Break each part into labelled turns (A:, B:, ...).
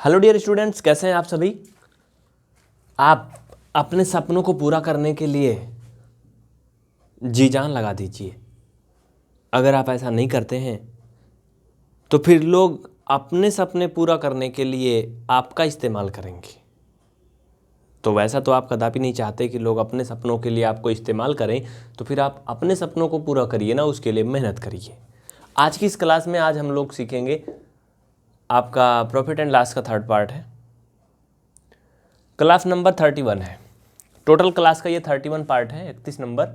A: Hello dear students, कैसे हैं आप सभी। आप अपने सपनों को पूरा करने के लिए जी जान लगा दीजिए। अगर आप ऐसा नहीं करते हैं तो फिर लोग अपने सपने पूरा करने के लिए आपका इस्तेमाल करेंगे। तो वैसा तो आप कदापि नहीं चाहते कि लोग अपने सपनों के लिए आपको इस्तेमाल करें, तो फिर आप अपने सपनों को पूरा करिए ना, उसके लिए मेहनत करिए। आज की इस क्लास में आज हम लोग सीखेंगे, आपका प्रॉफिट एंड लॉस का थर्ड पार्ट है। क्लास नंबर 31 है। टोटल क्लास का ये 31 पार्ट है, 31 नंबर।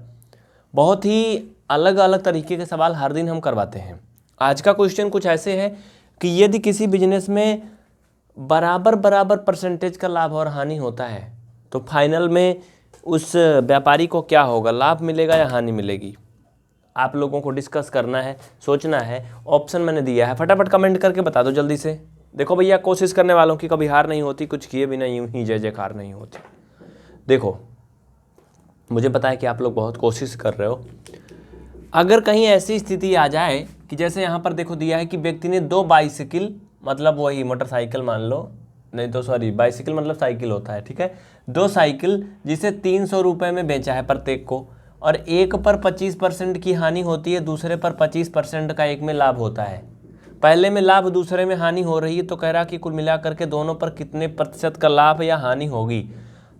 A: बहुत ही अलग अलग तरीके के सवाल हर दिन हम करवाते हैं। आज का क्वेश्चन कुछ ऐसे है कि यदि किसी बिजनेस में बराबर बराबर परसेंटेज का लाभ और हानि होता है तो फाइनल में उस व्यापारी को क्या होगा, लाभ मिलेगा या हानि मिलेगी। आप लोगों को डिस्कस करना है, सोचना है। ऑप्शन मैंने दिया है, फटाफट कमेंट करके बता दो जल्दी से। देखो भैया, कोशिश करने वालों की कभी हार नहीं होती, कुछ किए बिना यूं ही जय जयकार नहीं होती। देखो, मुझे पता है कि आप लोग बहुत कोशिश कर रहे हो। अगर कहीं ऐसी स्थिति आ जाए कि जैसे यहाँ पर देखो दिया है कि व्यक्ति ने 2 बाइसिकल, मतलब वही मोटरसाइकिल मान लो, नहीं तो सॉरी बाइसिकल मतलब साइकिल होता है, ठीक है। 2 साइकिल जिसे 300 रुपये में बेचा है प्रत्येक को, और एक पर 25% की हानि होती है, दूसरे पर 25% का एक में लाभ होता है। पहले में लाभ, दूसरे में हानि हो रही है, तो कह रहा कि कुल मिलाकर के दोनों पर कितने प्रतिशत का लाभ या हानि होगी।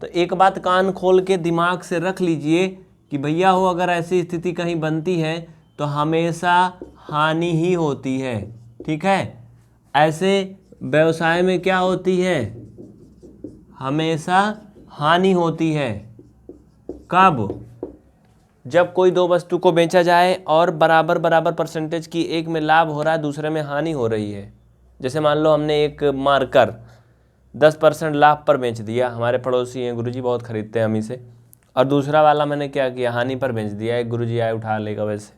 A: तो एक बात कान खोल के दिमाग से रख लीजिए कि भैया हो, अगर ऐसी स्थिति कहीं बनती है तो हमेशा हानि ही होती है, ठीक है। ऐसे व्यवसाय में क्या होती है, हमेशा हानि होती है। कब? जब कोई 2 वस्तु को बेचा जाए और बराबर बराबर परसेंटेज की, एक में लाभ हो रहा है दूसरे में हानि हो रही है। जैसे मान लो हमने एक मार्कर 10% लाभ पर बेच दिया, हमारे पड़ोसी हैं गुरुजी, बहुत खरीदते हैं हम इसे, और दूसरा वाला मैंने क्या किया, हानि पर बेच दिया, एक गुरुजी आए उठा लेगा वैसे।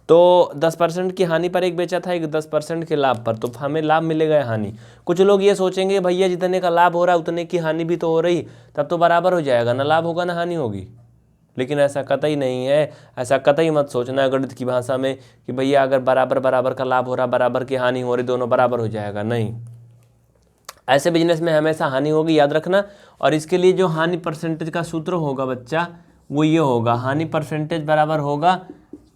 A: तो 10% की हानि पर एक बेचा था, एक 10% के लाभ पर, तो हमें लाभ मिलेगा या हानि। कुछ लोग ये सोचेंगे भैया जितने का लाभ हो रहा है उतने की हानि भी तो हो रही, तब तो बराबर हो जाएगा, ना लाभ होगा ना हानि होगी। लेकिन ऐसा कतई नहीं है। ऐसा कतई मत सोचना है गणित की भाषा में कि भैया अगर बराबर बराबर का लाभ हो रहा, बराबर की हानि हो रही, दोनों बराबर हो जाएगा। नहीं, ऐसे बिजनेस में हमेशा हानि होगी, याद रखना। और इसके लिए जो हानि परसेंटेज का सूत्र होगा बच्चा, वो ये होगा, हानि परसेंटेज बराबर होगा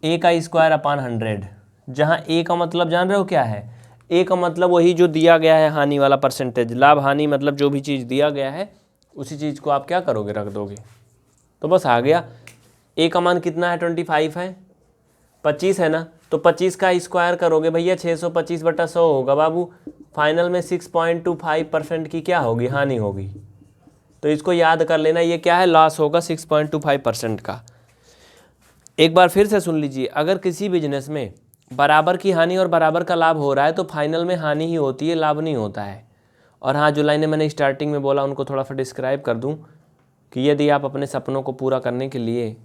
A: A² / 100। जहाँ A का मतलब जान रहे हो क्या है, A का मतलब वही जो दिया गया है हानि वाला परसेंटेज, लाभ हानि मतलब जो भी चीज़ दिया गया है उसी चीज़ को आप क्या करोगे, रख दोगे, तो बस आ गया। A का मान कितना है, 25 है, 25 है ना, तो 25 का स्क्वायर करोगे भैया 625/100 होगा बाबू। फाइनल में 6.25% की क्या होगी, हानि होगी। तो इसको याद कर लेना, ये क्या है, लॉस होगा 6.25% का। एक बार फिर से सुन लीजिए, अगर किसी बिजनेस में बराबर की हानि और बराबर का लाभ हो रहा है तो फाइनल में हानि ही होती है, लाभ नहीं होता है। और हाँ, जो लाइनें मैंने स्टार्टिंग में बोला उनको थोड़ा सा डिस्क्राइब कर दूँ कि यदि आप अपने सपनों को पूरा करने के लिए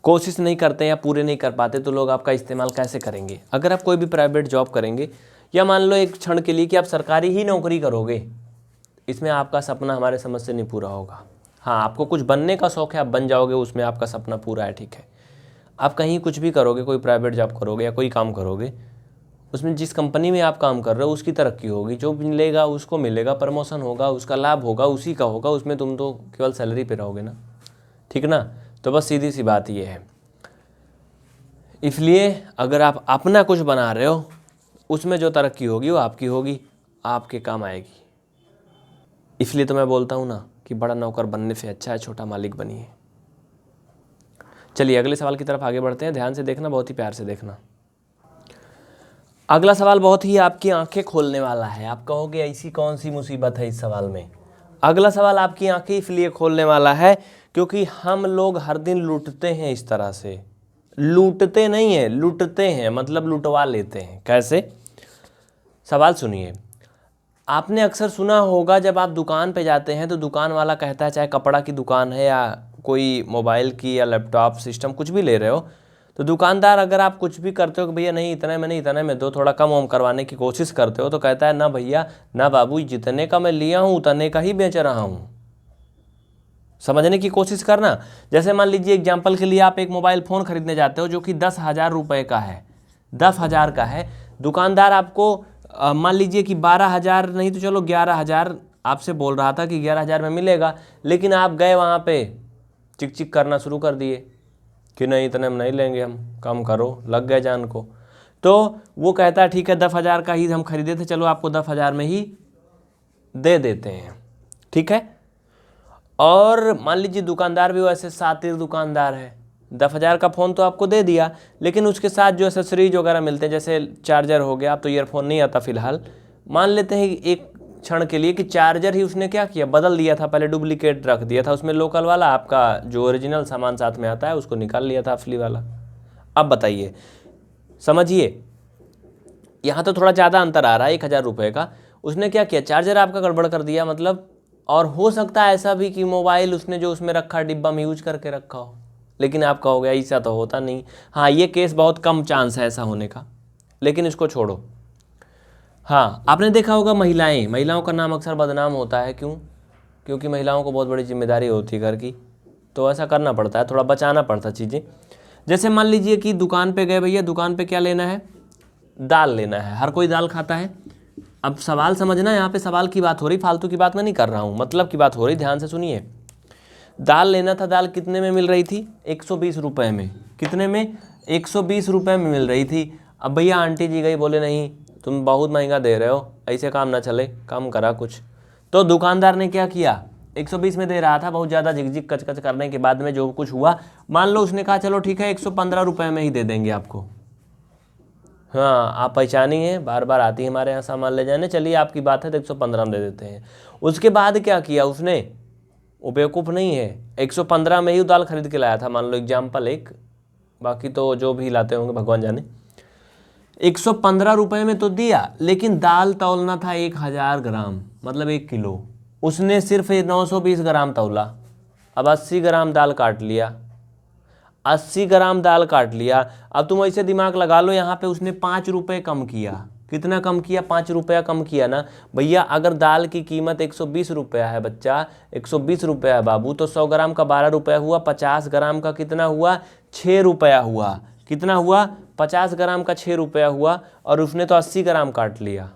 A: कोशिश नहीं करते या पूरे नहीं कर पाते तो लोग आपका इस्तेमाल कैसे करेंगे। अगर आप कोई भी प्राइवेट जॉब करेंगे, या मान लो एक क्षण के लिए कि आप सरकारी ही नौकरी करोगे, इसमें आपका सपना हमारे समझ से नहीं पूरा होगा। हाँ, आपको कुछ बनने का शौक है, आप बन जाओगे, उसमें आपका सपना पूरा है, ठीक है। आप कहीं कुछ भी करोगे, कोई प्राइवेट जॉब करोगे या कोई काम करोगे, उसमें जिस कंपनी में आप काम कर रहे हो उसकी तरक्की होगी, जो मिलेगा उसको मिलेगा, प्रमोशन होगा, उसका लाभ होगा, उसी का होगा, उसमें तुम तो केवल सैलरी पे रहोगे ना, ठीक ना। तो बस सीधी सी बात ये है। इसलिए अगर आप अपना कुछ बना रहे हो, उसमें जो तरक्की होगी वो आपकी होगी, आपके काम आएगी। इसलिए तो मैं बोलता हूँ ना कि बड़ा नौकर बनने से अच्छा है छोटा मालिक बनिए। चलिए अगले सवाल की तरफ आगे बढ़ते हैं, ध्यान से देखना, बहुत ही प्यार से देखना। अगला सवाल बहुत ही आपकी आंखें खोलने वाला है। आप कहोगे ऐसी कौन सी मुसीबत है इस सवाल में। अगला सवाल आपकी आंखें इसलिए खोलने वाला है क्योंकि हम लोग हर दिन लूटते हैं इस तरह से। लूटते नहीं है, लूटते हैं, मतलब लुटवा लेते हैं। कैसे? सवाल सुनिए। आपने अक्सर सुना होगा जब आप दुकान पे जाते हैं तो दुकान वाला कहता है, चाहे कपड़ा की दुकान है या कोई मोबाइल की या लैपटॉप सिस्टम कुछ भी ले रहे हो, तो दुकानदार अगर आप कुछ भी करते हो कि भैया नहीं इतना में नहीं, इतना में दो, थोड़ा कम वम करवाने की कोशिश करते हो, तो कहता है ना भैया ना बाबू, जितने का मैं लिया हूँ उतने का ही बेच रहा हूँ। समझने की कोशिश करना। जैसे मान लीजिए एग्जाम्पल के लिए आप एक मोबाइल फ़ोन खरीदने जाते हो जो कि 10,000 रुपये का है, 10,000 का है। दुकानदार आपको मान लीजिए कि 12,000 नहीं तो चलो 11,000 आपसे बोल रहा था कि 11,000 में मिलेगा, लेकिन आप गए वहाँ पे चिक चिक करना शुरू कर दिए कि नहीं इतने में नहीं लेंगे हम, कम करो, लग गए जान को। तो वो कहता है ठीक है 10,000 का ही हम खरीदे थे, चलो आपको 10,000 में ही दे देते हैं, ठीक है। और मान लीजिए दुकानदार भी वैसे शातिर दुकानदार है, 10,000 का फ़ोन तो आपको दे दिया, लेकिन उसके साथ जो एसेसरीज वगैरह मिलते हैं जैसे चार्जर हो गया, अब तो ईयरफोन नहीं आता फिलहाल, मान लेते हैं एक क्षण के लिए कि चार्जर ही उसने क्या किया, बदल दिया था, पहले डुप्लीकेट रख दिया था उसमें लोकल वाला, आपका जो ओरिजिनल सामान साथ में आता है उसको निकाल लिया था असली वाला। अब बताइए, समझिए, यहाँ तो थोड़ा ज़्यादा अंतर आ रहा है 1,000 रुपये का। उसने क्या किया, चार्जर आपका गड़बड़ कर दिया मतलब, और हो सकता है ऐसा भी कि मोबाइल उसने जो उसमें रखा डिब्बा में यूज करके रखा हो, लेकिन आपका हो गया, ऐसा तो होता नहीं। हाँ, ये केस बहुत कम चांस है ऐसा होने का, लेकिन इसको छोड़ो। हाँ, आपने देखा होगा महिलाओं का नाम अक्सर बदनाम होता है, क्यों? क्योंकि महिलाओं को बहुत बड़ी जिम्मेदारी होती है घर की, तो ऐसा करना पड़ता है, थोड़ा बचाना पड़ता चीज़ें। जैसे मान लीजिए कि दुकान पे गए भैया, दुकान पे क्या लेना है, दाल लेना है, हर कोई दाल खाता है। अब सवाल समझना, यहाँ पे सवाल की बात हो रही, फालतू की बात मैं नहीं कर रहा हूँ, मतलब की बात हो रही, ध्यान से सुनिए। दाल लेना था, दाल कितने में मिल रही थी, 120 रुपये में। कितने में, 120 रुपये में मिल रही थी। अब भैया आंटी जी गई, बोले नहीं तुम बहुत महंगा दे रहे हो, ऐसे काम ना चले, कम करा कुछ। तो दुकानदार ने क्या किया, 120 में दे रहा था, बहुत ज़्यादा झिकझिक कचकच करने के बाद में जो कुछ हुआ, मान लो उसने कहा चलो ठीक है 115 रुपये में ही दे देंगे आपको। हाँ, आप पहचानी हैं, बार बार आती है हमारे यहाँ सामान ले जाने, चलिए आपकी बात है तो 115 में दे देते हैं। उसके बाद क्या किया उसने, वो बेवकूफ़ नहीं है, 115 में ही दाल खरीद के लाया था, मान लो एग्जाम्पल एक, बाकी तो जो भी लाते होंगे भगवान जाने। 115 रुपये में तो दिया, लेकिन दाल तौलना था 1,000 ग्राम, मतलब 1 किलो। उसने सिर्फ 920 ग्राम तौला। अब 80 ग्राम दाल काट लिया, 80 ग्राम दाल काट लिया। अब तुम ऐसे दिमाग लगा लो, यहाँ पे उसने 5 रुपये कम किया। कितना कम किया, 5 रुपया कम किया ना भैया। अगर दाल की कीमत 120 रुपया है बच्चा, 120 रुपया है बाबू, तो 100 ग्राम का 12 रुपया हुआ, 50 ग्राम का कितना हुआ, 6 रुपया हुआ। कितना हुआ, 50 ग्राम का 6 रुपया हुआ, और उसने तो 80 ग्राम काट लिया,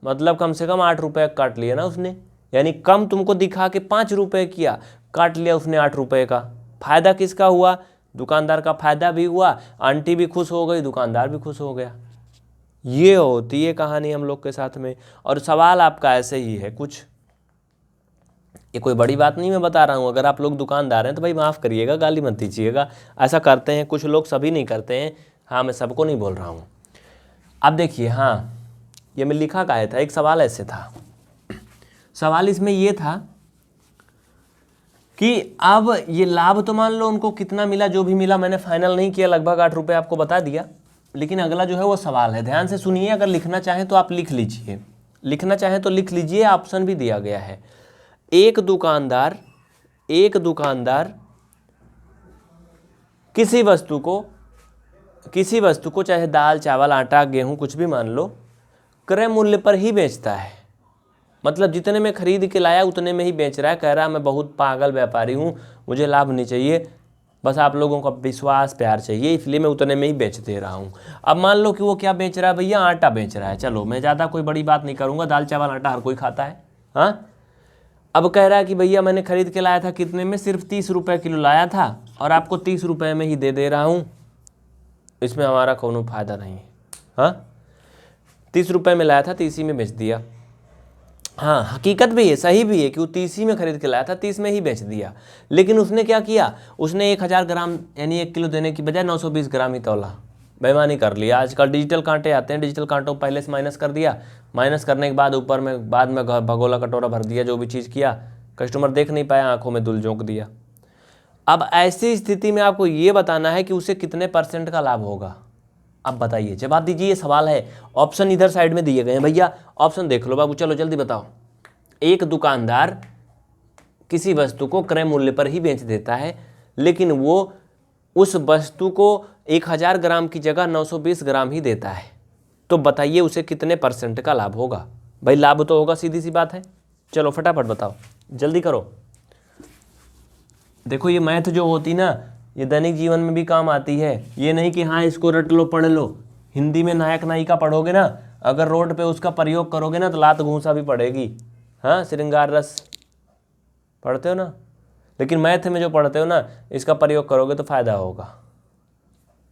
A: मतलब कम से कम 8 रुपये काट लिया ना उसने। यानी कम तुमको दिखा के 5 रुपये किया, काट लिया उसने 8 रुपये का। फायदा किसका हुआ, दुकानदार का फायदा भी हुआ, आंटी भी खुश हो गई, दुकानदार भी खुश हो गया। ये होती है कहानी हम लोग के साथ में। और सवाल आपका ऐसे ही है कुछ, ये कोई बड़ी बात नहीं मैं बता रहा हूँ। अगर आप लोग दुकानदार हैं तो भाई माफ़ करिएगा, गाली मत दीजिएगा, ऐसा करते हैं कुछ लोग, सभी नहीं करते हैं। हाँ, मैं सबको नहीं बोल रहा हूँ। अब देखिए, हाँ ये मैं लिखा का था, एक सवाल ऐसे था, सवाल इसमें ये था कि अब ये लाभ तो मान लो उनको कितना मिला, जो भी मिला मैंने फाइनल नहीं किया, लगभग 8 रुपये आपको बता दिया। लेकिन अगला जो है वो सवाल है, ध्यान से सुनिए। अगर लिखना चाहें तो आप लिख लीजिए, लिखना चाहें तो लिख लीजिए, ऑप्शन भी दिया गया है। एक दुकानदार किसी वस्तु को चाहे दाल चावल आटा गेहूं कुछ भी मान लो, क्रय मूल्य पर ही बेचता है। मतलब जितने में खरीद के लाया उतने में ही बेच रहा है। कह रहा मैं बहुत पागल व्यापारी हूँ, मुझे लाभ नहीं चाहिए, बस आप लोगों का विश्वास प्यार चाहिए, इसलिए मैं उतने में ही बेच दे रहा हूँ। अब मान लो कि वो क्या बेच रहा है भैया, आटा बेच रहा है। चलो मैं ज़्यादा कोई बड़ी बात नहीं करूँगा, दाल चावल आटा हर कोई खाता है। हाँ, अब कह रहा है कि भैया मैंने खरीद के लाया था कितने में, सिर्फ 30 रुपये किलो लाया था, और आपको 30 रुपये में ही दे रहा हूँ, इसमें हमारा कोनो फायदा नहीं है। हाँ, 30 रुपये में लाया था, 30 में बेच दिया। हाँ, हकीकत भी है, सही भी है कि वो 30 में खरीद के लाया था, 30 में ही बेच दिया। लेकिन उसने क्या किया, उसने 1,000 ग्राम यानी 1 किलो देने की बजाय 920 ग्राम ही तौला, बेईमानी कर लिया। आजकल डिजिटल कांटे आते हैं, डिजिटल कांटों को पहले से माइनस कर दिया, माइनस करने के बाद ऊपर में बाद में भगोला कटोरा भर दिया, जो भी चीज़ किया कस्टमर देख नहीं पाया, आंखों में धूल झोंक दिया। अब ऐसी स्थिति में आपको ये बताना है कि उसे कितने % का लाभ होगा। अब बताइए, जवाब दीजिए, ये सवाल है। ऑप्शन इधर साइड में दिए गए हैं भैया, ऑप्शन देख लो बाबू, चलो जल्दी बताओ। एक दुकानदार किसी वस्तु को क्रय मूल्य पर ही बेच देता है, लेकिन वो उस वस्तु को 1,000 ग्राम की जगह 920 ग्राम ही देता है, तो बताइए उसे कितने % का लाभ होगा। भाई लाभ तो होगा, सीधी सी बात है। चलो फटाफट बताओ, जल्दी करो। देखो ये मैथ जो होती ना, ये दैनिक जीवन में भी काम आती है। ये नहीं कि हाँ इसको रट लो पढ़ लो, हिंदी में नायक नायिका पढ़ोगे ना अगर रोड पे उसका प्रयोग करोगे ना तो लात घूंसा भी पड़ेगी। हाँ, श्रृंगार रस पढ़ते हो ना, लेकिन मैथ में जो पढ़ते हो ना इसका प्रयोग करोगे तो फायदा होगा।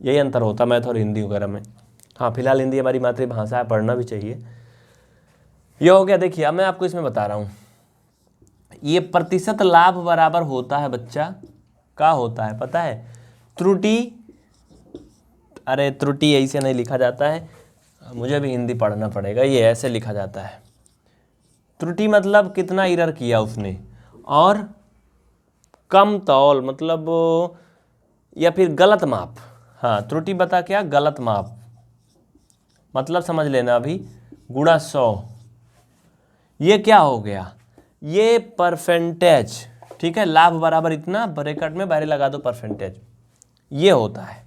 A: यही अंतर होता मैथ और हिंदी वगैरह में। हाँ, फिलहाल हिंदी हमारी मातृभाषा है, पढ़ना भी चाहिए। ये हो गया। देखिए अब मैं आपको इसमें बता रहा हूँ, ये प्रतिशत लाभ बराबर होता है बच्चा, क्या होता है पता है? त्रुटि, अरे त्रुटि ऐसे नहीं लिखा जाता है, मुझे भी हिंदी पढ़ना पड़ेगा। ये ऐसे लिखा जाता है, त्रुटि मतलब कितना एरर किया उसने, और कम तौल मतलब या फिर गलत माप। हाँ, त्रुटि बता क्या? गलत माप, मतलब समझ लेना अभी, गुणा 100। ये क्या हो गया? ये परसेंटेज, ठीक है। लाभ बराबर इतना, ब्रैकेट में बाहर लगा दो परसेंटेज, ये होता है।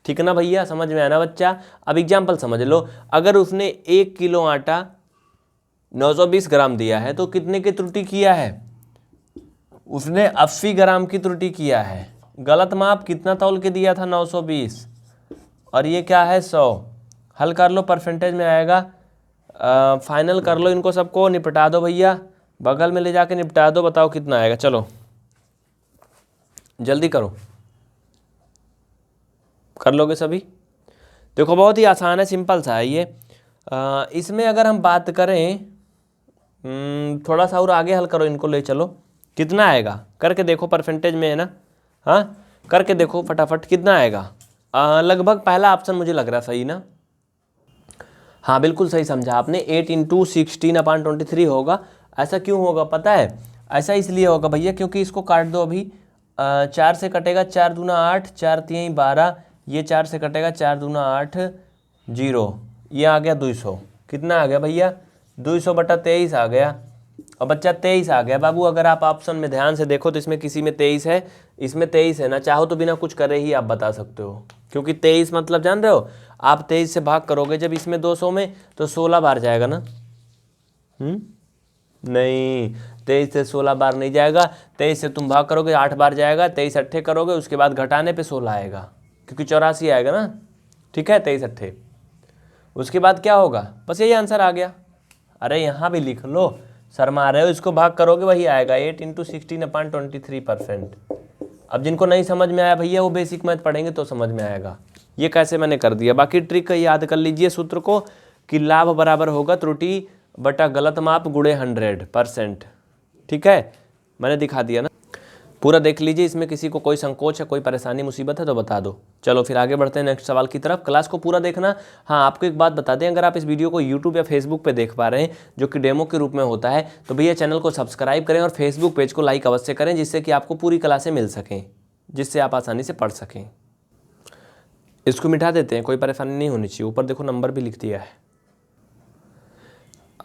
A: ठीक है ना भैया, समझ में आया ना बच्चा? अब एग्जाम्पल समझ लो, अगर उसने 1 किलो आटा 920 ग्राम दिया है तो कितने की त्रुटि किया है? उसने 80 ग्राम की त्रुटि किया है। गलत माप कितना तौल के दिया था? 920, और ये क्या है? 100। हल कर लो, परसेंटेज में आएगा। फाइनल कर लो, इनको सबको निपटा दो भैया, बगल में ले जाके निपटा दो, बताओ कितना आएगा। चलो जल्दी करो, कर लोगे सभी? देखो बहुत ही आसान है, सिंपल सा है ये। इसमें अगर हम बात करें, थोड़ा सा और आगे हल करो, इनको ले चलो। कितना आएगा करके देखो, परसेंटेज में है ना? हाँ, करके देखो फटाफट कितना आएगा। लगभग पहला ऑप्शन मुझे लग रहा सही ना? हाँ बिल्कुल सही समझा आपने, 8 × 16/23 होगा। ऐसा क्यों होगा पता है? ऐसा इसलिए होगा भैया क्योंकि इसको काट दो अभी। 4 से कटेगा 4 दूना 8, 4 3 12, ये 4 से कटेगा 4 दूना 8, 0, ये आ गया 200। कितना आ गया भैया? 200/23 आ गया। और बच्चा 23 आ गया बाबू। अगर आप ऑप्शन में ध्यान से देखो तो इसमें किसी में 23 है, इसमें 23 है ना। चाहो तो बिना कुछ करे ही आप बता सकते हो, क्योंकि 23 मतलब जान रहे हो, आप 23 से भाग करोगे जब इसमें 200 में तो 16 बार जाएगा ना। नहीं, 23 से 16 बार नहीं जाएगा। 23 से तुम भाग करोगे 8 बार जाएगा, 23 अट्ठे करोगे, उसके बाद घटाने पे 16 आएगा, क्योंकि 84 आएगा ना। ठीक है, 23 अट्ठे, उसके बाद क्या होगा? बस यही आंसर आ गया। अरे यहाँ भी लिख लो, शर्मा रहे हो, इसको भाग करोगे वही आएगा, 8 × 16/23%। अब जिनको नहीं समझ में आया भैया वो बेसिक मैथ पढ़ेंगे तो समझ में आएगा ये कैसे मैंने कर दिया। बाकी ट्रिक याद कर लीजिए सूत्र को, कि लाभ बराबर होगा त्रुटि बटा गलत माप गुणे 100%। ठीक है, मैंने दिखा दिया ना, पूरा देख लीजिए। इसमें किसी को कोई संकोच है, कोई परेशानी मुसीबत है तो बता दो। चलो फिर आगे बढ़ते हैं नेक्स्ट सवाल की तरफ। क्लास को पूरा देखना। हाँ, आपको एक बात बता दें, अगर आप इस वीडियो को यूट्यूब या फेसबुक पे देख पा रहे हैं, जो कि डेमो के रूप में होता है, तो भैया चैनल को सब्सक्राइब करें और फेसबुक पेज को लाइक अवश्य करें, जिससे कि आपको पूरी क्लासें मिल सकें, जिससे आप आसानी से पढ़ सकें। इसको मिटा देते हैं, कोई परेशानी नहीं होनी चाहिए। ऊपर देखो नंबर भी लिख दिया है।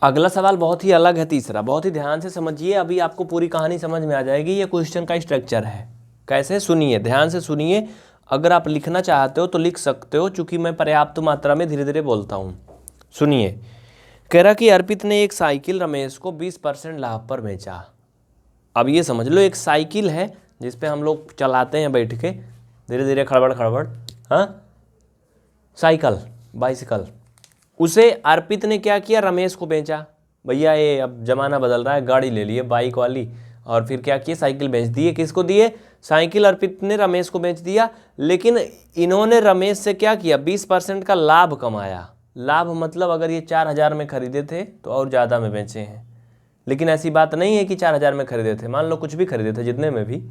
A: अगला सवाल बहुत ही अलग है, तीसरा। बहुत ही ध्यान से समझिए, अभी आपको पूरी कहानी समझ में आ जाएगी। ये क्वेश्चन का स्ट्रक्चर है, कैसे? सुनिए, ध्यान से सुनिए। अगर आप लिखना चाहते हो तो लिख सकते हो, चूंकि मैं पर्याप्त मात्रा में धीरे धीरे बोलता हूँ। सुनिए, कह रहा कि अर्पित ने एक साइकिल रमेश को 20% लाभ पर बेचा। अब ये समझ लो, एक साइकिल है जिसपे हम लोग चलाते हैं बैठ के, धीरे धीरे खड़बड़ खड़बड़, हाँ, साइकिल, बाइसिकल। उसे अर्पित ने क्या किया? रमेश को बेचा। भैया ये अब जमाना बदल रहा है, गाड़ी ले लिए बाइक वाली, और फिर क्या किया? साइकिल बेच दिए। किसको दिए? साइकिल अर्पित ने रमेश को बेच दिया। लेकिन इन्होंने रमेश से क्या किया? 20% का लाभ कमाया। लाभ मतलब अगर ये 4000 में खरीदे थे तो और ज़्यादा में बेचे हैं, लेकिन ऐसी बात नहीं है कि 4000 में खरीदे थे, मान लो कुछ भी खरीदे थे, जितने में भी।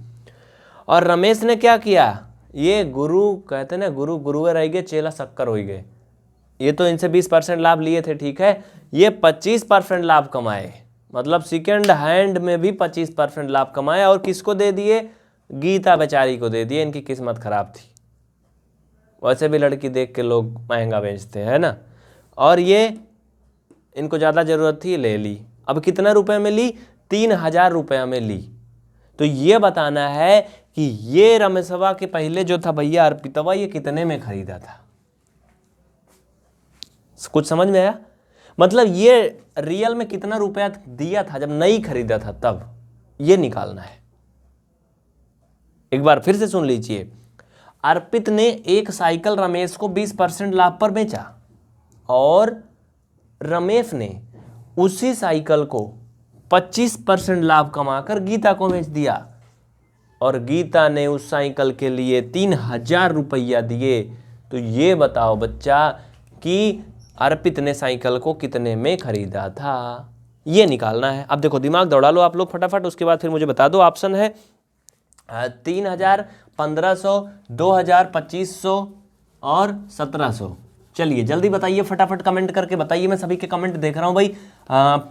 A: और रमेश ने क्या किया? ये गुरु कहते ना, गुरु गुरुए रह गए, चेला शक्कर हो गए। ये तो इनसे 20% लाभ लिए थे, ठीक है, ये 25% लाभ कमाए, मतलब सेकेंड हैंड में भी 25% लाभ कमाए। और किसको दे दिए? गीता बेचारी को दे दिए। इनकी किस्मत खराब थी, वैसे भी लड़की देख के लोग महंगा बेचते हैं ना। और ये इनको ज़्यादा ज़रूरत थी, ले ली। अब कितना रुपए में ली? 3000 रुपया में ली। तो ये बताना है कि ये रमेशवा के पहले जो था भैया अर्पितवा, ये कितने में खरीदा था। कुछ समझ में आया? मतलब ये रियल में कितना रुपया दिया था जब नहीं खरीदा था, तब ये निकालना है। एक बार फिर से सुन लीजिए, अर्पित ने एक साइकिल रमेश को 20% लाभ पर बेचा, और रमेश ने उसी साइकिल को 25% लाभ कमाकर गीता को बेच दिया और गीता ने उस साइकिल के लिए 3000 रुपया दिए। तो ये बताओ बच्चा कि अर्पित ने साइकिल को कितने में खरीदा था, ये निकालना है। अब देखो दिमाग दौड़ा लो आप लोग फटाफट, उसके बाद फिर मुझे बता दो। ऑप्शन है 3000, 1500, 2000, 2500 और 1700। चलिए जल्दी बताइए, फटाफट कमेंट करके बताइए। मैं सभी के कमेंट देख रहा हूँ भाई।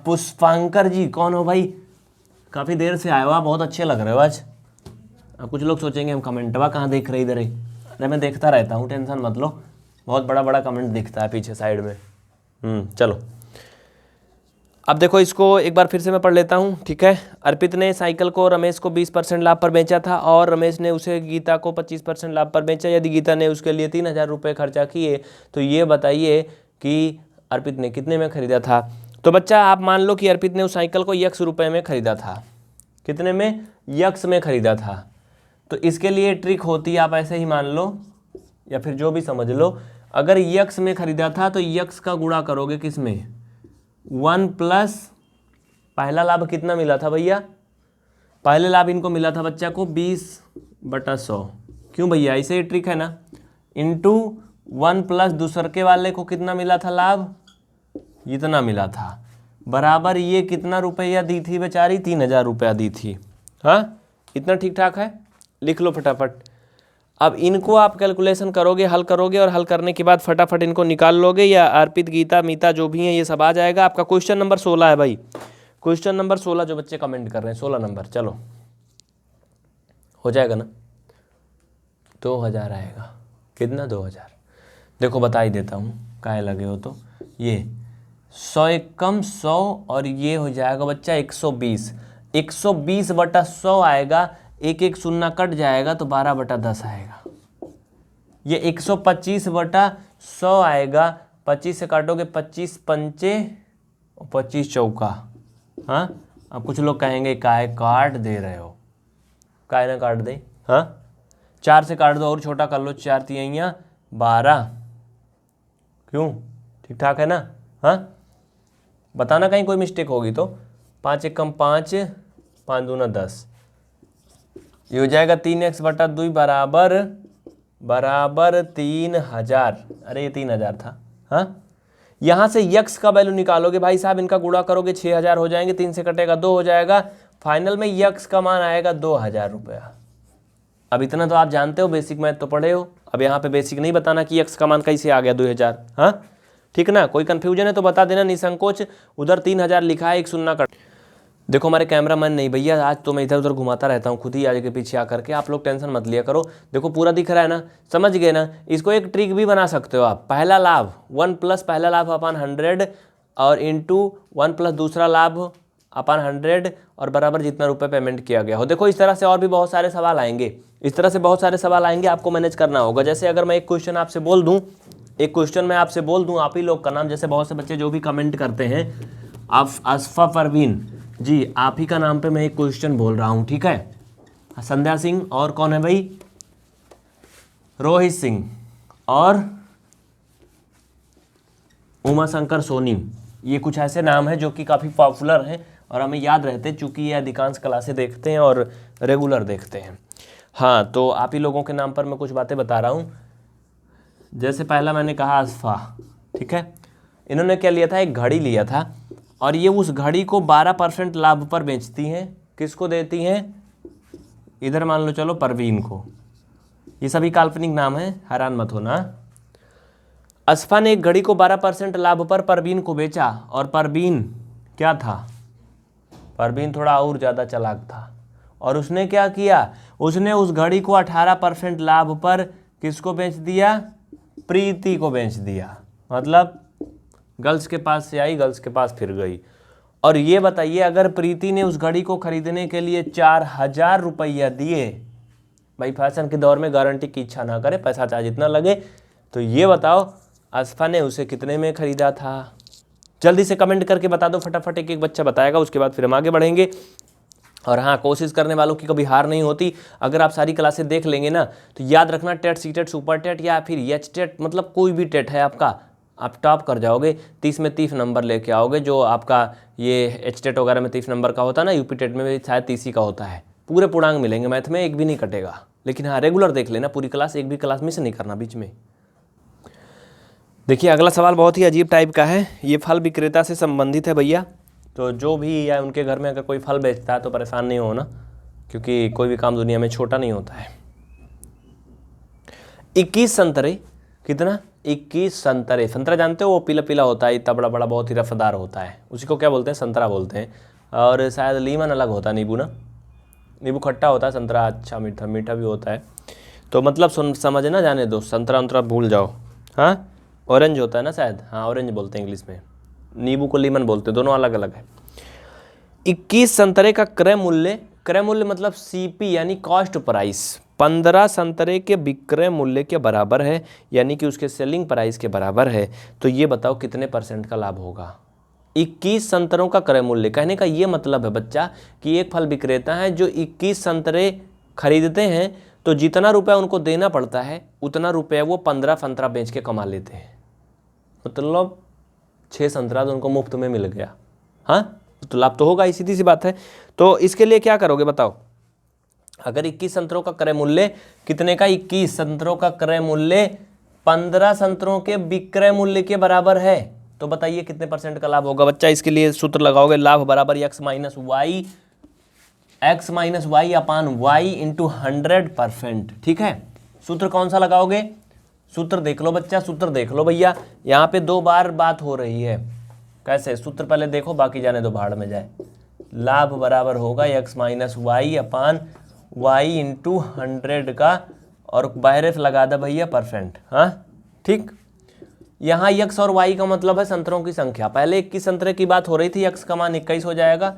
A: पुष्पांकर जी कौन हो भाई, काफ़ी देर से आए हो आप, बहुत अच्छे लग रहे हो आज। कुछ लोग सोचेंगे हम कमेंटवा कहाँ देख रहे इधर ही, अरे मैं देखता रहता हूँ, टेंशन मत लो, बहुत बड़ा बड़ा कमेंट दिखता है पीछे साइड में। चलो अब देखो इसको एक बार फिर से मैं पढ़ लेता हूँ, ठीक है। अर्पित ने साइकिल को रमेश को 20% लाभ पर बेचा था और रमेश ने उसे गीता को 25% लाभ पर बेचा। यदि गीता ने उसके लिए 3000 रुपये खर्चा किए तो ये बताइए कि अर्पित ने कितने में खरीदा था। तो बच्चा आप मान लो कि अर्पित ने उस साइकिल को X रुपये में खरीदा था। कितने में? X में खरीदा था। तो इसके लिए ट्रिक होती है, आप ऐसे ही मान लो या फिर जो भी समझ लो, अगर X में खरीदा था तो X का गुणा करोगे किस में? 1 प्लस पहला लाभ कितना मिला था भैया? पहले लाभ इनको मिला था बच्चा को 20/100। क्यों भैया? ऐसे ही ट्रिक है ना, इंटू 1 प्लस दूसर के वाले को कितना मिला था लाभ? इतना मिला था, बराबर ये कितना रुपया दी थी बेचारी? 3000 रुपया दी थी। हाँ इतना ठीक ठाक है, लिख लो फटाफट। अब इनको आप कैलकुलेशन करोगे, हल करोगे और हल करने के बाद फटाफट इनको निकाल लोगे, या अर्पित गीता मीता जो भी हैं ये सब आ जाएगा। आपका क्वेश्चन नंबर 16 है भाई, क्वेश्चन नंबर 16 जो बच्चे कमेंट कर रहे हैं 16 नंबर। चलो हो जाएगा ना? 2000 आएगा। कितना? 2000। देखो बता ही देता हूँ, काहे लगे हो तो। ये 100 एक कम 100 और ये हो जाएगा बच्चा 120। 120/100 आएगा, एक एक शून्य कट जाएगा तो 12/10 आएगा। ये 125/100 आएगा, 25 से काटोगे 25 पंचे और 25 चौका। हाँ अब कुछ लोग कहेंगे काहे काट दे रहे हो, काहे ना काट दे। हाँ 4 से काट दो और छोटा कर लो, 4 तिहैया 12। क्यों? ठीक ठाक है ना? हाँ बताना कहीं कोई मिस्टेक होगी तो। 5 एक कम 5, 5 दूना 10, ये हो जाएगा 3x/2 बराबर 3000। अरे ये 3000 था। हाँ यहाँ से x का वैल्यू निकालोगे भाई साहब, इनका गुणा करोगे 6000 हो जाएंगे, 3 से कटेगा 2 हो जाएगा, फाइनल में x का मान आएगा 2000 रुपया। अब इतना तो आप जानते हो, बेसिक मैथ तो पढ़े हो। अब यहाँ पे बेसिक नहीं बताना कि x का मान कैसे आ गया 2000। हाँ ठीक ना? कोई कन्फ्यूजन है तो बता देना निसंकोच। उधर 3000 लिखा है, एक शून्य कट। देखो हमारे कैमरा मैन नहीं भैया, आज तो मैं इधर उधर घुमाता रहता हूँ खुद ही आगे के पीछे आकर के, आप लोग टेंशन मत लिया करो। देखो पूरा दिख रहा है ना, समझ गए ना? इसको एक ट्रिक भी बना सकते हो आप। पहला लाभ 1 प्लस पहला लाभ अपन 100 और इंटू 1 प्लस दूसरा लाभ अपन 100 और बराबर जितना रुपये पेमेंट किया गया हो। देखो इस तरह से और भी बहुत सारे सवाल आएंगे, इस तरह से बहुत सारे सवाल आएंगे, आपको मैनेज करना होगा। जैसे अगर मैं एक क्वेश्चन आपसे बोल दूँ, एक क्वेश्चन मैं आपसे बोल दूँ, आप ही लोग का नाम, जैसे बहुत से बच्चे जो भी कमेंट करते हैं, आप असफा परवीन जी, आप ही का नाम पे मैं एक क्वेश्चन बोल रहा हूँ, ठीक है। संध्या सिंह और कौन है भाई? रोहित सिंह और उमा शंकर सोनी, ये कुछ ऐसे नाम हैं जो कि काफ़ी पॉपुलर हैं और हमें याद रहते हैं, चूँकि ये अधिकांश क्लासें देखते हैं और रेगुलर देखते हैं। हाँ तो आप ही लोगों के नाम पर मैं कुछ बातें बता रहा हूँ। जैसे पहला मैंने कहा असफा, ठीक है। इन्होंने क्या लिया था? एक घड़ी लिया था और ये उस घड़ी को 12% लाभ पर बेचती हैं। किसको देती हैं? इधर मान लो चलो परवीन को। ये सभी काल्पनिक नाम है, हैरान मत होना। असफा ने एक घड़ी को 12% लाभ पर परवीन को बेचा और परवीन क्या था? परवीन थोड़ा और ज़्यादा चालाक था और उसने क्या किया? उसने उस घड़ी को 18% लाभ पर किसको बेच दिया? प्रीति को बेच दिया। मतलब गर्ल्स के पास से आई, गर्ल्स के पास फिर गई। और ये बताइए अगर प्रीति ने उस घड़ी को खरीदने के लिए 4000 रुपया दिए, भाई फैशन के दौर में गारंटी की इच्छा ना करे, पैसा चाहे जितना लगे, तो ये बताओ असफा ने उसे कितने में खरीदा था? जल्दी से कमेंट करके बता दो फटाफट, एक एक बच्चा बताएगा, उसके बाद फिर हम आगे बढ़ेंगे। और हाँ, कोशिश करने वालों की कभी हार नहीं होती। अगर आप सारी क्लासें देख लेंगे ना तो याद रखना, टेट, सीटेट, सुपर टेट या फिर एच टेट, मतलब कोई भी टेट है आपका, आप टॉप कर जाओगे, 30 में 30 नंबर लेके आओगे। जो आपका ये एचटेट वगैरह में 30 नंबर का होता है ना, यूपी टेट में भी शायद 30 ही का होता है। पूरे पूर्णांक मिलेंगे मैथ में, एक भी नहीं कटेगा। लेकिन हाँ, रेगुलर देख लेना पूरी क्लास, एक भी क्लास मिस नहीं करना बीच में। देखिए अगला सवाल बहुत ही अजीब टाइप का है, ये फल विक्रेता से संबंधित है भैया। तो जो भी या उनके घर में अगर कोई फल बेचता है तो परेशान नहीं होना, क्योंकि कोई भी काम दुनिया में छोटा नहीं होता है। 21 संतरे, कितना? 21 संतरे। संतरा जानते हो, वो पीला पीला होता है, इतना बड़ा बड़ा, बहुत ही रफदार होता है, उसी को क्या बोलते हैं? संतरा बोलते हैं। और शायद लीमन अलग होता है, नींबू ना, नींबू खट्टा होता है, संतरा अच्छा मीठा मीठा भी होता है। तो मतलब समझना, जाने दो, संतरा उंतरा भूल जाओ। हाँ, ऑरेंज होता है ना शायद, हाँ ऑरेंज बोलते हैं इंग्लिश में, नींबू को लीमन बोलते हैं, दोनों अलग अलग है। 21 संतरे का क्रय मूल्य, क्रय मूल्य मतलब सीपी यानी कॉस्ट प्राइस, 15 संतरे के विक्रय मूल्य के बराबर है, यानी कि उसके सेलिंग प्राइस के बराबर है। तो ये बताओ कितने % का लाभ होगा? 21 संतरों का क्रय मूल्य, कहने का ये मतलब है बच्चा कि एक फल विक्रेता है जो 21 संतरे खरीदते हैं, तो जितना रुपया उनको देना पड़ता है उतना रुपया वो 15 संतरा बेच के कमा लेते हैं। मतलब 6 संतरा तो उनको मुफ्त में मिल गया। हाँ, तो लाभ तो होगा ही, सीधी सी बात है। तो इसके लिए क्या करोगे बताओ? अगर 21 संतरों का क्रय मूल्य कितने का? 21 संतरों का क्रय मूल्य 15 संतरों के विक्रय मूल्य के बराबर है, तो बताइए कितने % का लाभ होगा बच्चा? इसके लिए सूत्र लगाओगे, लाभ बराबर x minus Y upon y into 100%। ठीक है, सूत्र कौन सा लगाओगे? सूत्र देख लो बच्चा, सूत्र देख लो भैया, यहाँ पे 2 बार बात हो रही है। कैसे? सूत्र पहले देखो, बाकी जाने दो भाड़ में जाए। लाभ बराबर होगा x minus Y upon y into 100 का, और बाहर लगा दे भैया %। हाँ ठीक, यहाँ x और y का मतलब है संतरों की संख्या। पहले 21 संतरे की बात हो रही थी, x का मान 21 हो जाएगा,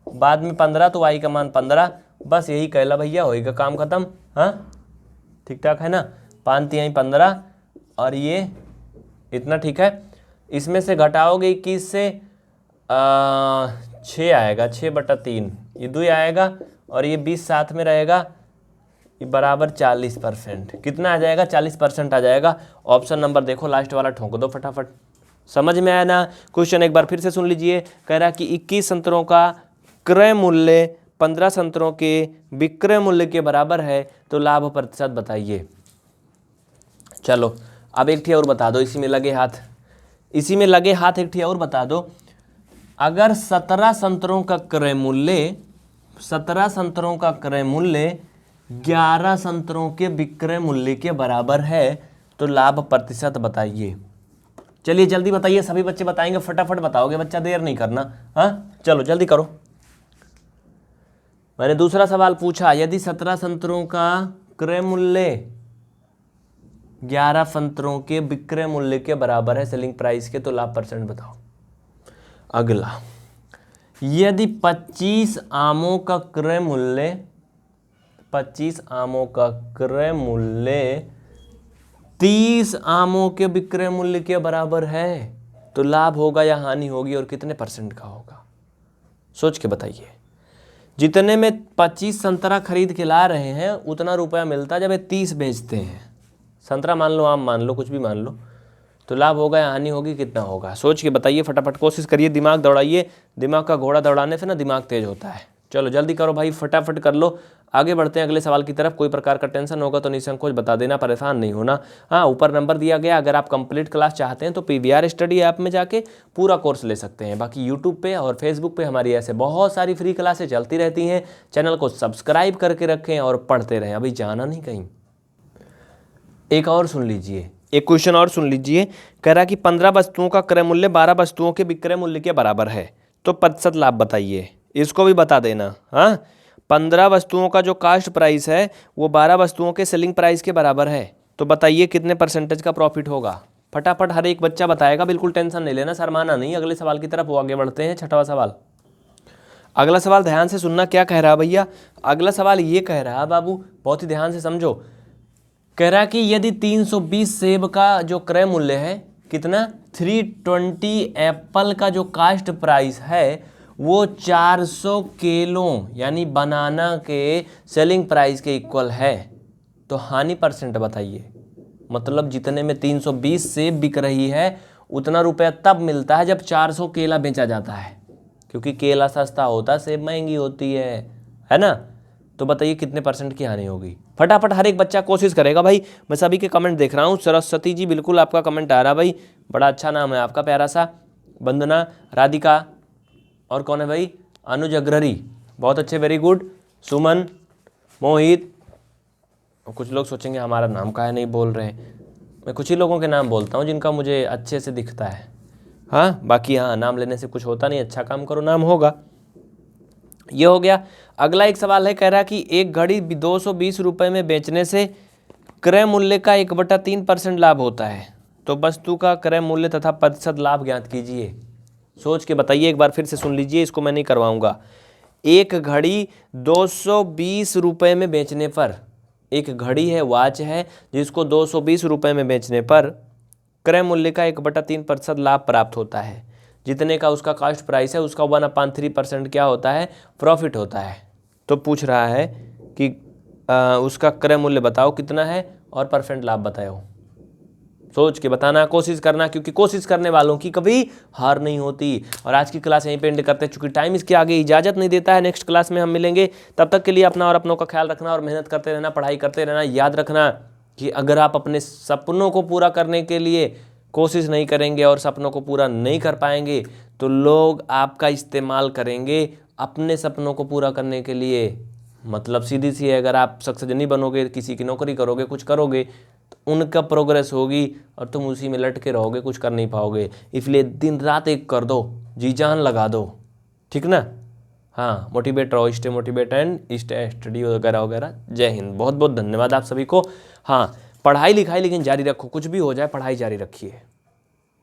A: बाद में 15 तो y का मान 15। बस यही कहला भैया, होएगा काम खत्म। हाँ ठीक ठाक है ना, 5 यहीं 15 और ये इतना। ठीक है, इसमें से घटाओगे 21 से 6 आएगा, 6/3, ये 2 आएगा, और ये 20 साथ में रहेगा, ये बराबर 40%। कितना आ जाएगा? 40% आ जाएगा। ऑप्शन नंबर देखो, लास्ट वाला ठोंक दो फटाफट। समझ में आया ना? क्वेश्चन एक बार फिर से सुन लीजिए। कह रहा कि 21 संतरों का क्रय मूल्य 15 संतरों के विक्रय मूल्य के बराबर है, तो लाभ प्रतिशत बताइए। चलो अब एक ठी और बता दो, इसी में लगे हाथ, इसी में लगे हाथ एक ठी और बता दो। अगर 17 संतरों का क्रय मूल्य 11 संतरों के विक्रय मूल्य के बराबर है, तो लाभ प्रतिशत बताइए। चलिए जल्दी बताइए, सभी बच्चे बताएंगे, फटाफट बताओगे बच्चा, देर नहीं करना। हाँ चलो जल्दी करो। मैंने दूसरा सवाल पूछा, यदि 17 संतरों का क्रय मूल्य 11 संतरों के विक्रय मूल्य के बराबर है सेलिंग प्राइस के, तो लाभ % बताओ। अगला, यदि 25 आमों का क्रय मूल्य 30 आमों के विक्रय मूल्य के बराबर है, तो लाभ होगा या हानि होगी, और कितने % का होगा? सोच के बताइए। जितने में 25 संतरा खरीद के ला रहे हैं उतना रुपया मिलता है जब ये 30 बेचते हैं। संतरा मान लो, आम मान लो, कुछ भी मान लो, तो लाभ होगा या हानि होगी, कितना होगा? सोच के बताइए, फटाफट कोशिश करिए, दिमाग दौड़ाइए। दिमाग का घोड़ा दौड़ाने से ना दिमाग तेज होता है। चलो जल्दी करो भाई, फटाफट कर लो। आगे बढ़ते हैं अगले सवाल की तरफ। कोई प्रकार का टेंशन होगा तो निसंकोच बता देना, परेशान नहीं होना। हाँ, ऊपर नंबर दिया गया, अगर आप कंप्लीट क्लास चाहते हैं तो PVR स्टडी ऐप में जाके पूरा कोर्स ले सकते हैं। बाकी यूट्यूब पे और फेसबुक पे हमारी ऐसे बहुत सारी फ्री क्लासें चलती रहती हैं। चैनल को सब्सक्राइब करके रखें और पढ़ते रहें, अभी जाना नहीं कहीं। एक और सुन लीजिए, एक क्वेश्चन और सुन लीजिए। कह रहा कि 15 वस्तुओं का क्रय मूल्य 12 वस्तुओं के विक्रय मूल्य के बराबर है, तो प्रतिशत लाभ बताइए। इसको भी बता देना। हाँ, 15 वस्तुओं का जो कास्ट प्राइस है वो 12 वस्तुओं के सेलिंग प्राइस के बराबर है, तो बताइए कितने % का प्रॉफिट होगा। फटाफट हर एक बच्चा बताएगा, बिल्कुल टेंशन नहीं लेना, शर्माना नहीं। अगले सवाल की तरफ वो आगे बढ़ते हैं। 6वां सवाल। अगला सवाल ध्यान से सुनना, क्या कह रहा भैया? अगला सवाल ये कह रहा बाबू, बहुत ही ध्यान से समझो। कह रहा कि यदि 320 सेब का जो क्रय मूल्य है, कितना? 320 एप्पल का जो कास्ट प्राइस है वो 400 किलो यानी बनाना के सेलिंग प्राइस के इक्वल है, तो हानि % बताइए। मतलब जितने में 320 सेब बिक रही है उतना रुपया तब मिलता है जब 400 केला बेचा जाता है, क्योंकि केला सस्ता होता है, सेब महंगी होती है ना। तो बताइए कितने % की हानि होगी। फटाफट हर एक बच्चा कोशिश करेगा भाई। मैं सभी के कमेंट देख रहा हूँ। सरस्वती जी बिल्कुल आपका कमेंट आ रहा भाई, बड़ा अच्छा नाम है आपका प्यारा सा। वंदना, राधिका, और कौन है भाई, अनुज अग्रहरी, बहुत अच्छे, वेरी गुड। सुमन, मोहित। कुछ लोग सोचेंगे हमारा नाम काहे नहीं बोल रहे। मैं कुछ ही लोगों के नाम बोलता हूँ जिनका मुझे अच्छे से दिखता है। हाँ, बाकी हाँ, नाम लेने से कुछ होता नहीं, अच्छा काम करो नाम होगा। ये हो गया। अगला एक सवाल है, कह रहा कि एक घड़ी 220 रुपये में बेचने से क्रय मूल्य का 1/3% लाभ होता है, तो वस्तु का क्रय मूल्य तथा प्रतिशत लाभ ज्ञात कीजिए। सोच के बताइए, एक बार फिर से सुन लीजिए, इसको मैं नहीं करवाऊंगा। एक घड़ी 220 रुपये में बेचने पर, एक घड़ी है, वॉच है, जिसको 220 रुपये में बेचने पर क्रय मूल्य का 1/3% लाभ प्राप्त होता है। जितने का उसका कॉस्ट प्राइस है उसका 1/3% क्या होता है, प्रॉफिट होता है। तो पूछ रहा है कि उसका क्रय मूल्य बताओ कितना है और परसेंट लाभ बताओ। सोच के बताना, कोशिश करना, क्योंकि कोशिश करने वालों की कभी हार नहीं होती। और आज की क्लास यहीं पे एंड करते हैं, चूंकि टाइम इसके आगे इजाज़त नहीं देता है। नेक्स्ट क्लास में हम मिलेंगे, तब तक के लिए अपना और अपनों का ख्याल रखना और मेहनत करते रहना, पढ़ाई करते रहना। याद रखना कि अगर आप अपने सपनों को पूरा करने के लिए कोशिश नहीं करेंगे और सपनों को पूरा नहीं कर पाएंगे, तो लोग आपका इस्तेमाल करेंगे अपने सपनों को पूरा करने के लिए। मतलब सीधी सी है, अगर आप सक्सेस नहीं बनोगे, किसी की नौकरी करोगे, कुछ करोगे, तो उनका प्रोग्रेस होगी और तुम उसी में लटके रहोगे, कुछ कर नहीं पाओगे। इसलिए दिन रात एक कर दो, जी जान लगा दो, ठीक ना। हाँ, मोटिवेट रहो, stay motivate and stay study वगैरह वगैरह। जय हिंद, बहुत बहुत धन्यवाद आप सभी को। हाँ, पढ़ाई लिखाई लेकिन जारी रखो, कुछ भी हो जाए पढ़ाई जारी रखिए।